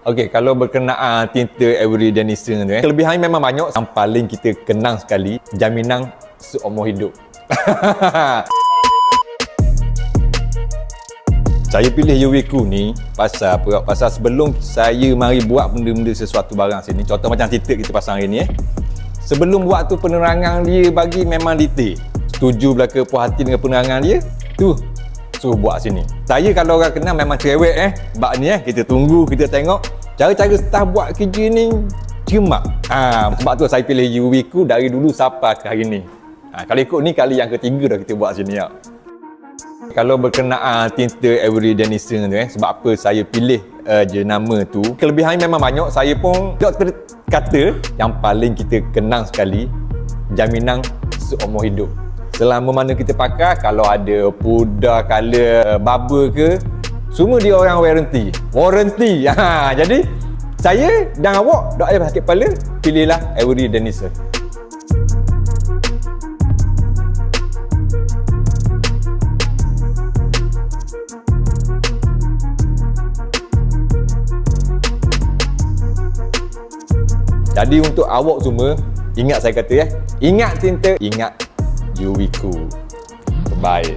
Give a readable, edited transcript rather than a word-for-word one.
Okey, kalau berkenaan tinta Avery Dennison tu kelebihannya memang banyak. Yang paling kita kenang sekali, jaminan seumur hidup. Saya pilih Yuriku ni pasal apa? Pasal sebelum saya mari buat benda-benda sesuatu barang sini, contoh macam tinta kita pasang hari ni sebelum buat tu penerangan dia bagi memang detail. Setuju belaka puas hati dengan penerangan dia, tu suruh buat sini. Saya kalau orang kenal memang cerewet bab ni kita tunggu, kita tengok cara-cara staff buat kerja ni cermat. Sebab tu saya pilih Yuriku dari dulu sampai ke hari ni. Kalau ikut ni kali yang ketiga dah kita buat sini . Kalau berkenaan tinta Avery Dennison tu sebab apa saya pilih je nama tu, kelebihannya memang banyak. Saya pun doktor kata yang paling kita kenang sekali, jaminan seumur hidup. Selama mana kita pakai, kalau ada pudar, color, bubble ke, semua dia orang warranty. Jadi saya dan awak tak ada sakit kepala, pilihlah Avery Dennison. Jadi untuk awak semua, ingat saya kata ingat tinta, ingat Yuriku. Terbaik.